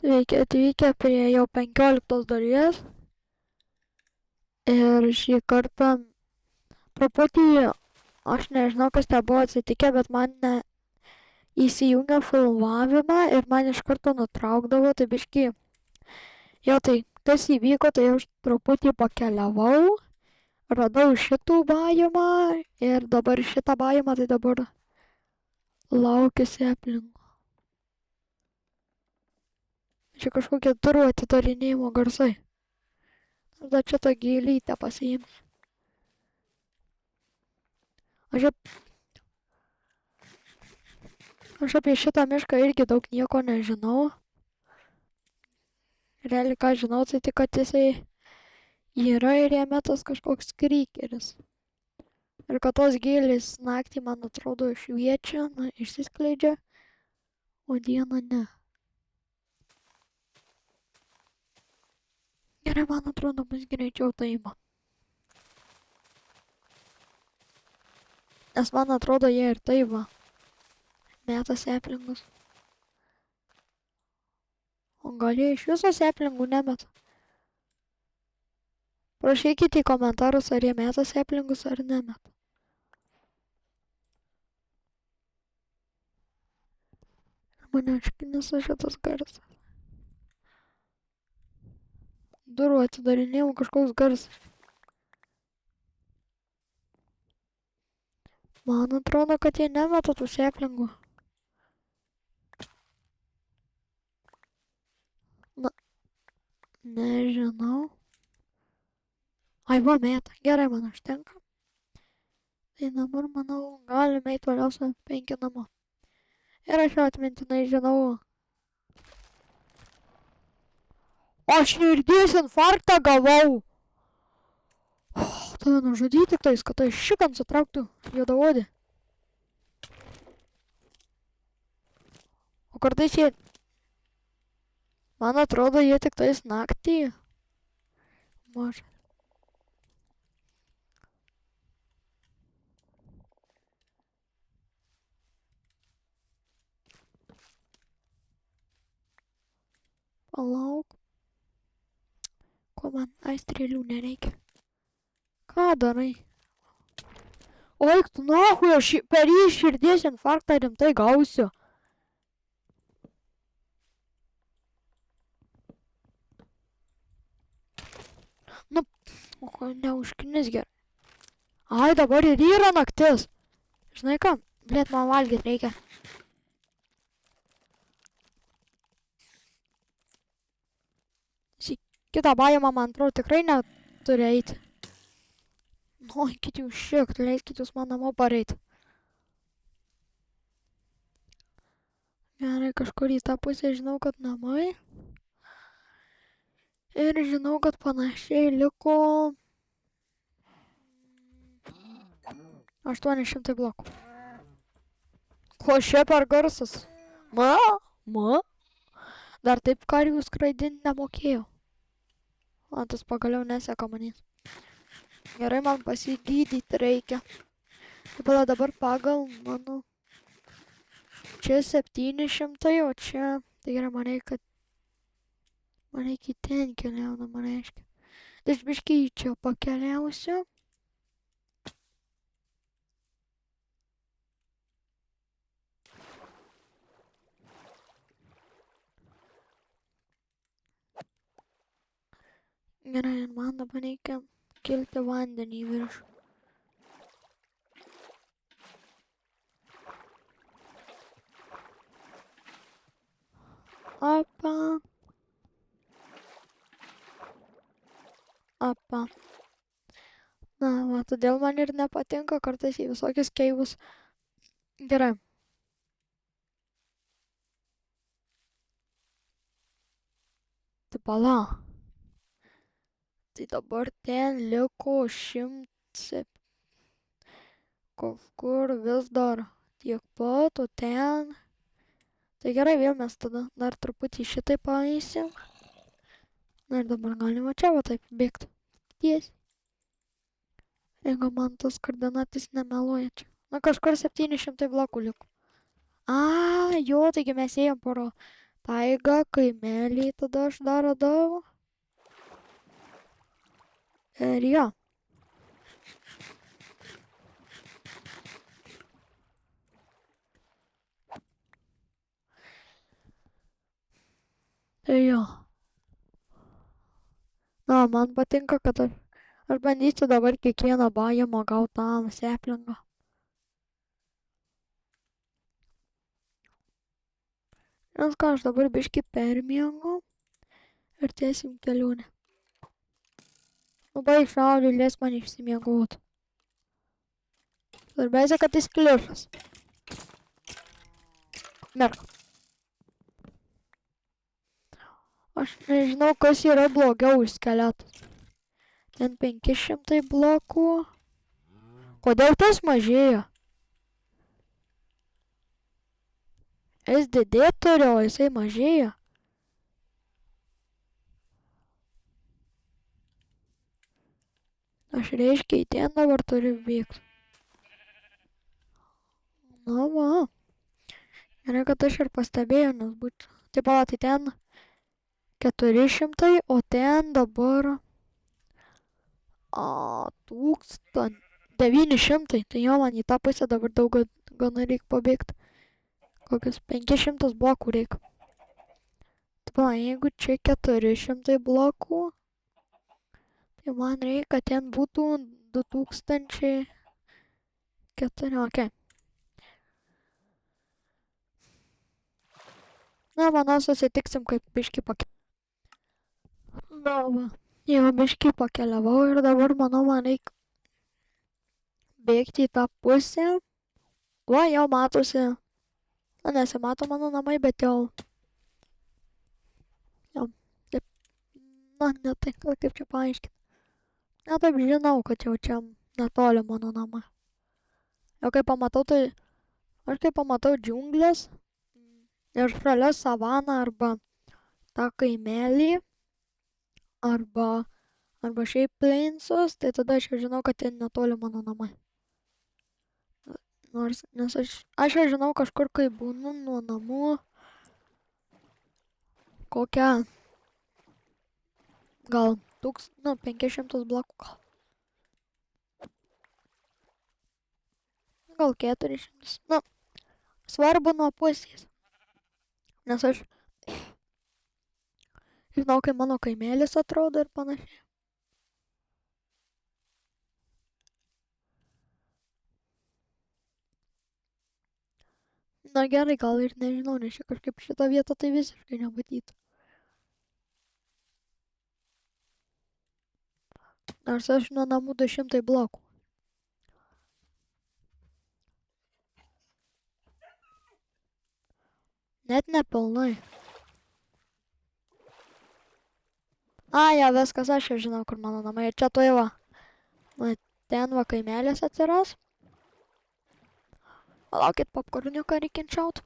Sveiki atvykę prie jau 15 dalies. Ir šį kartą truputį, aš nežinau, kas ten buvo atsitikę, bet man įsijungia filmavimą ir man iš karto nutraukdavo, tai biškį. Jo, tai kas įvyko, tai aš truputį pakeliavau, radau šitų bajimą ir dabar šitą bajimą, tai dabar laukiuosi aplink. Čia kažkokie durų atidarinėjimo garsai. Tada čia tą gėlytę pasiimsiu. Aš apie šitą mišką irgi daug nieko nežinau. Realiai ką žinau, tai tik, kad jisai yra ir jame tas kažkoks krykeris. Ir kad tos gėlės naktį, man atrodo, šviečia, išsiskleidžia, o dieną ne. Gerai, man atrodo, bus greičiau taima. Nes man atrodo, jie ir taima. Meta seplingus. O gal jie iš viso seplingų nemeta? Prašykite į komentarus, ar jie meta seplingus ar nemeta. Mane iškinisa šitas garsas. Durų atidarinėjau kažkoks garsas. Man atrodo, kad jie nemeta tų seplingų. Na, nežinau. Ai, va, meta. Gerai, man užtenka. Tai dabar, manau, galime eiti toliau su 5 namo. Ir aš jau atmintinai žinau. Aš širdies infarktą gavau. Tave nužudyti tiktais, kad tai šikan sutrauktų juodaodį. O kartais jie... Man atrodo, jie tiktais naktį. Mažai. Palauk. Ko man? Ai, strėlių nereikia. Ką darai? O eik tu nahui, aš per jį širdies infarktą rimtai gausiu. Nu, neužknis gerai. Ai, dabar ir yra naktis. Žinai ką? Blėt, man valgyt reikia. Kitą bajamą, man atrodo, tikrai neturi eiti. Nu, eikit jūs šiek, leiskit jūs man namo pareiti. Gerai, kažkur į tą pusę žinau, kad namai. Ir žinau, kad panašiai liko 800 blokų. Ko šia per garsas? Ma? Dar taip karių skraidinti nemokėjau. O tas pagaliau neseka manys. Gerai, man pasigydyti reikia. Taip pat dabar pagal mano... Čia 700, o čia... Tai gerai, man reikia, kad... Man reikia ten keliauna, man reiškia. Tai aš biškai čia pakeliausiu. Gerai, ir man dabar reikia kilti vandenį į viršų. Apa. Na, va, todėl man ir nepatinka kartais į visokius keivus. Gerai. Tai pala. Tai dabar ten liko 100. Kažkur vis dar tiek pat, o ten... Tai gerai, vėl mes tada dar truputį šitai paeisim. Na ir dabar galima čia va taip bėgti. Tiesiai. Jeigu man tas koordinatis nemeluoja čia. Na kažkur 700 blokų liko. A, jo, taigi mes ėjom taigą, kaimelį tada aš dar radau. Ir jo. Tai jo. Na, man patinka, kad aš bandysiu dabar kiekvieną bajamą gauti tam seplingą. Nes ką, aš dabar biškį permiegu ir tęsim kelionę. Labai šaudžiu, leis man išsimiegot. Svarbiausia, kad jis klišas. Merk. Aš nežinau, kas yra blogiau už skeletus. Ten 500 blokų. Kodėl tas mažėja? SDD turi, o jisai mažėja. Aš reiškia į ten dabar turiu bėgti. Na va. Gerai, kad aš ir pastebėjau, nes būtų. Tai pala, tai ten 400, o ten dabar 900. Tai jo, man į tą pusę dabar daug gana reikia pabėgti. Kokius 500 blokų reikia. Tai pala, jeigu čia 400 blokų, tai man reikia, kad ten būtų 2004. Okay. Na, manau, susitiksim, kaip biškį Na, va. Jau biškį pakeliavau ir dabar, manau, man reikia bėgti į tą pusę. Va, jau matosi. Na, nesimato mano namai, bet jau. Taip. Na, ne tai, kaip čia paaiškinti. Na, taip žinau, kad jau čia netoli mano namai. Jau kai pamatau, tai. Aš kai pamatau džiunglės. Ir šalia savaną arba tą kaimelį. Arba šiaip plainsus, tai tada aš jau žinau, kad ten netoli mano namai. Nes aš jau žinau kažkur, kai būnu nuo namų kokią gal 500 blokų gal. Gal 400. Nu, svarbu nuo pusės. Nes aš žinau, kai mano kaimelis atrodo ir panašiai. Na gerai, gal ir nežinau, nes čia kažkaip šitą vietą tai visiškai nematytų. Nors aš nuo namų 200 blokų. Net nepilnai. Ja, viskas, aš jau žinau, kur mano namai. Ir čia tuoj va. Ten va kaimelis atsiras. Palaukit, popkorniuką reikia čiaut.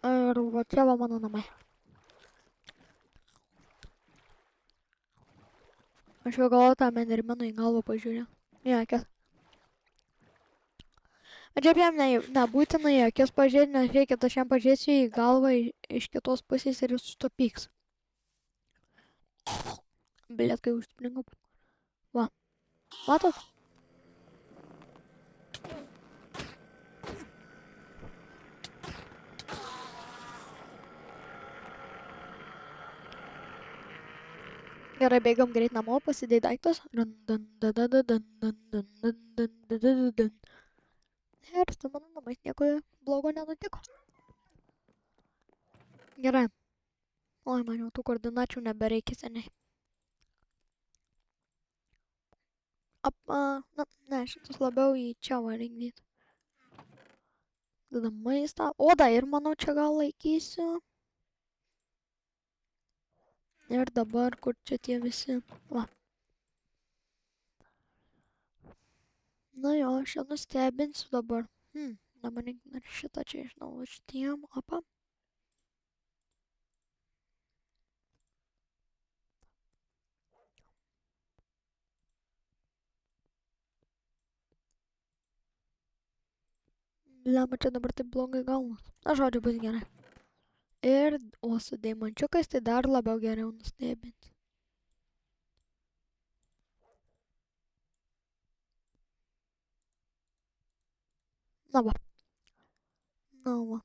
Ir va čia va mano namai. Aš jau galvoju tą mendermenų į galvą pažiūrėjau. Į akis. Bet šiaip jam nebūtina į akis pažiūrėti, nes reikia, aš jam pažiūrėsiu į galvą iš kitos pusės ir jis sutopyks. Blet, kai užspringau. Va. Matot? Gerai, bėgam greit namo, pasidėjai daiktus. Ir su mano namais nieko blogo nenutiko. Gerai. Oi, man jau tų koordinačių nebereikia seniai. Ne, šitas labiau į čia varykdyti. Tada maistą. Odą ir manau čia gal laikysiu. Ir dabar, kur čia tie visi. Va. Na jo, aš jau nustebinsiu dabar. Dabar ir šitą čia išnaudoju šitiem. Opa. Lemba, čia dabar taip blogai gaunas. Na, žodžiu, bus gerai. Ir, o su deimančiukais tai dar labiau geriau nustebinti. Na va. Na va.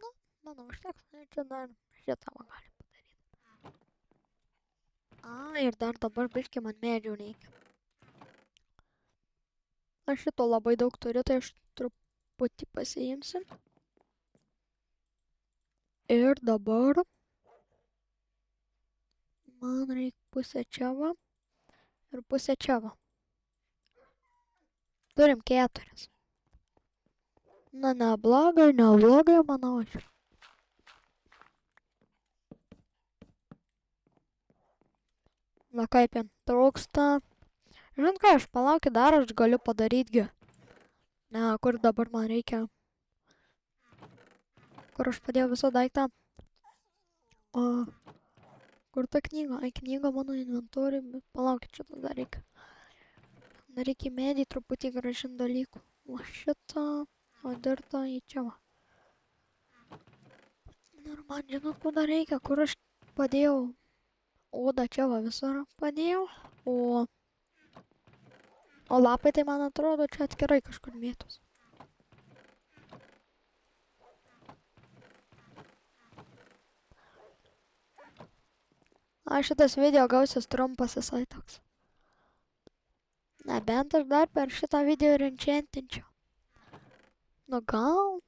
Nu, manau, užteks. Ir čia dar šitą va gali padaryti. Ir dar dabar biškį man medžių reikia. Aš šito labai daug turiu, tai aš truputį pasiimsiu. Ir dabar man reikia pusę čia va ir pusę čia va. Turim 4. Na, neblogai, manau aš. Na kaip jam trūksta. Žinot ką, aš palaukit dar, aš galiu padarytgi. Ne, kur dabar man reikia. Kur aš padėjau visą daiktą. O, kur ta knyga? Ai, knyga mano inventoriui, bet palaukit, šitą dar reikia. Dar reikia medį truputį gražinti dalykų. O šitą, o dirtą į čia va. Ir man žinot, ko dar reikia, kur aš padėjau. Odą čia va visur padėjau. O lapai tai man atrodo čia atskirai kažkur mėtos. Šitas video gausis trumpas visai toks. Nebent aš dar per šitą video ir enchantinčiau. Nu gal.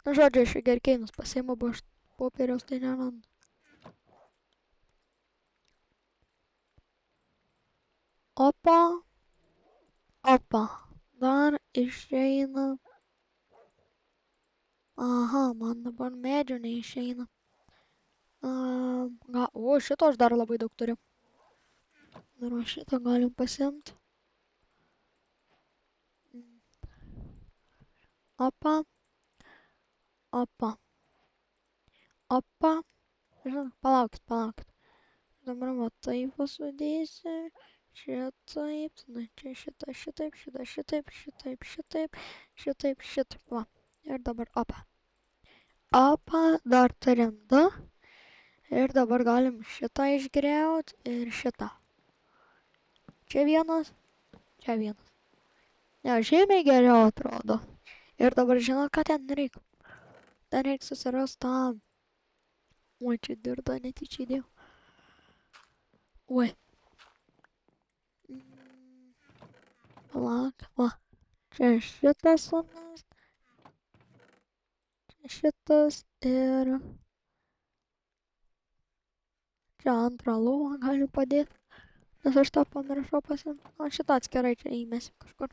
Nu žodžiu, iš gerkeinus pasiimu, bo aš popieriaus tai nerandu. Opa. Dar išeina. Aha, man dabar medžių neišeina. O, šito aš dar labai daug turiu. Dar šitą galim pasiimti. Opa. Žinot, palaukit. Dabar va taip sudėsiu. Šitaip, tada čia šitaip, va. Ir dabar opa. Dar turim 2. Ir dabar galim šitą išgriauti ir šitą. Čia vienas. Ne, žymiai geriau atrodo. Ir dabar žinot, ką ten reikia. Ten reikia susirasti tą. Oi, čia dirda netyčia įdėjau. Oi. Palauk, va. Čia šitas sunas. Čia šitas ir... Čia antrą lovą galiu padėti. Nes aš tą pamiršau pasiimti. O šitą atskirai čia įmesim kažkur.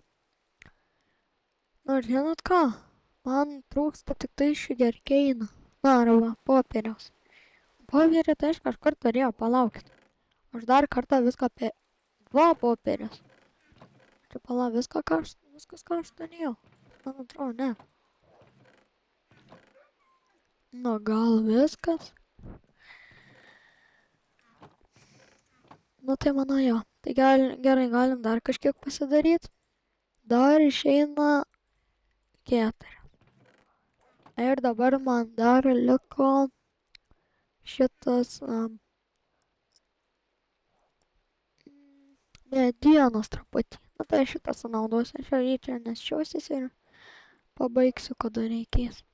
Nors žinot ką? Man trūksta tik tai sugarcane'o. Na, arba popieriaus. Popierį tai aš kažkur turėjau, palaukit. Aš dar kartą viską apie 2 popierius. Čia viskas ką aš turėjau. Man atrodo, ne. Nu, gal viskas? Nu, tai manau jo. Tai gerai, galim dar kažkiek pasidaryti. Dar išeina 4. Ir dabar man dar liko šitas medienos truputį. Na tai šitą sunaudosiu. Aš jį čia nešiosiu ir pabaigsiu, kada reikės.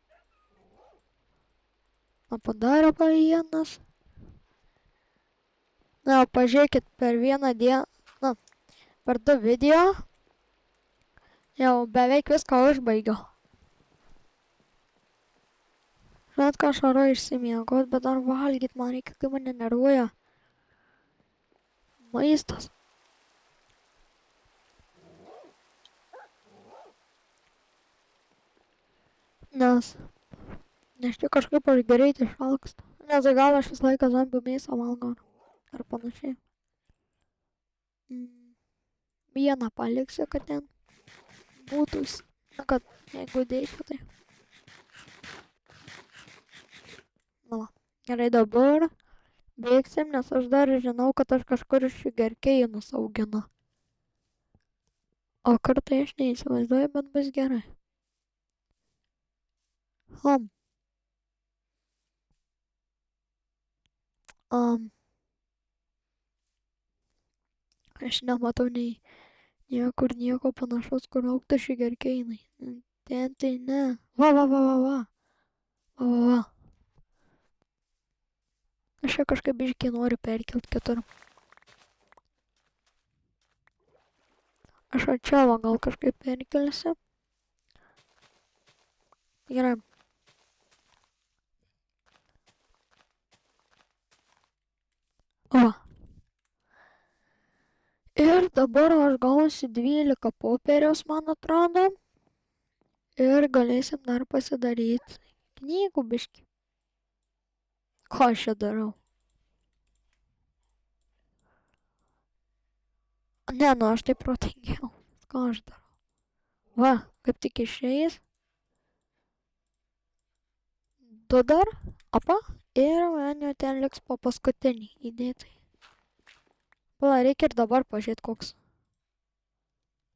O padarė vienas. Na, pažiūrėkit, per vieną dieną, na, per 2 video jau beveik viską užbaigiau. Žinot, ką aš varu išsimiegot, bet dar valgyt man reikia, kai mane nervuoja maistas. Nes čia kažkaip aš greit išalkstu. Nes gal aš visą laiką zombių mėsą valgau. Ar panašiai. Vieną paliksiu, kad ten būtų, kad jeigu dėčiau, tai. Na va, gerai dabar Bėgsim, nes aš dar žinau, kad aš kažkur šigerkeinus auginu. O kartai aš neįsivaizduoju, bet bus gerai. Aš nematau niekur nieko panašaus, kur augtų šigerkeinai. Ten tai ne. Va, va, va, va, va. Va, va, va. Aš čia kažkaip biškį noriu perkelt kitur. Aš čia va gal kažkaip perkelsiu. Gerai. Va. Ir dabar aš gausiu 12 popieriaus, man atrodo. Ir galėsim dar pasidaryti knygų biškį. Ką aš čia darau? Ne, nu aš taip protingiau. Ką aš darau? Va, kaip tik išeis. 2 dar. Apa. Ir man jau ten liks po paskutinį įdėtai. Pala, reikia ir dabar pažiūrėti koks.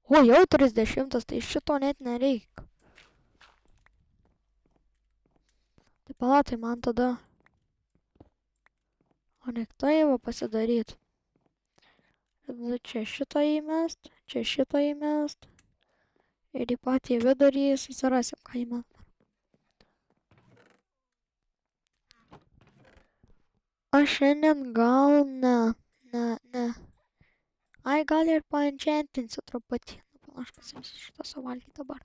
O, jau 30, tai šito net nereik. Tai pala, tai man tada... O nek tai va pasidaryt. Čia šitą įmest, čia šitą įmest. Ir į patį vidurį susirasim, ką įmest. Aš šiandien gal ne. Ai, gal ir paenchantinsiu truputį. Aš pasimsiu šitą suvalgyti dabar.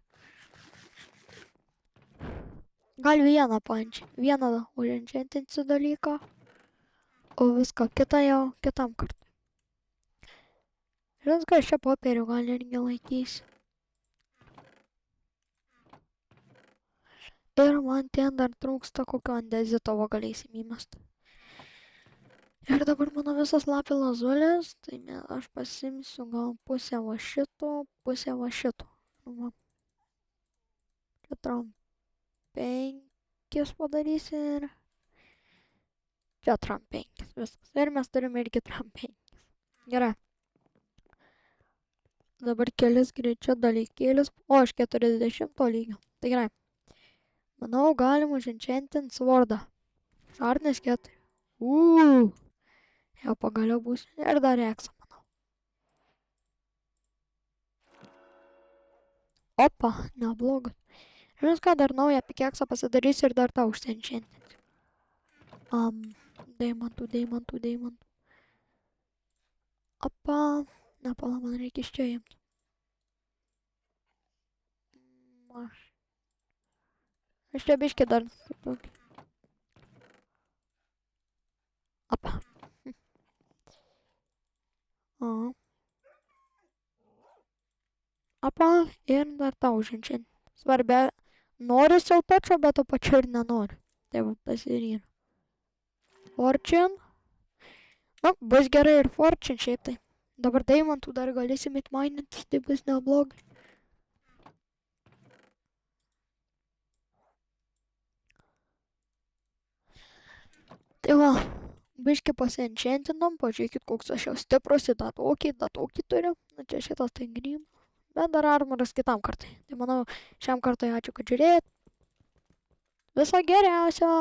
Gal vieną uženchantinsiu dalyką. O viską kitą jau kitam kartui. Žinot, ką aš čia popierių gal irgi laikysiu. Ir man ten dar trūksta kokio andezito, va galėsim įmesti. Ir dabar mano visas lapė lazulės, tai aš pasimsiu gal pusę va šito, pusę va šito. Va. Čia tram 5 padarysi ir... Čia tram 5, viskas. Ir mes turime irgi tram 5. Gerai. Dabar kelis greičio dalykėlius. O, aš 40 lygio. Tai gerai. Manau, galim uženchantinti svordą. Šarnės 4. Jau pagaliau bus. Ir dar eksą, manau. Opa, neblogas. Žinot ką, dar naują pikeksą pasidarysiu ir dar tą uženchantinsiu. Deimantų. Opa. Nepala, man reikia iš čia imti. Aš čia biškį dar tokį. Apa. Apa, ir dar tą uženchantinsiu. Svarbia, noriu silpečio, bet to pačiu ir nenoriu. Tai va, tas ir yra. Fortune. Nu, bus gerai ir Fortune šiaip tai. Dabar deimantų dar galėsim įtmainintis, tai bus neblogai. Tai va, biškį pasienchantinom, pažiūrėkit, koks aš jau stiprus, tą tokį turiu. Nu, čia šitas tai grym. Bet dar armoras kitam kartai. Tai manau, šiam kartui ačiū, kad žiūrėjot. Viso geriausio.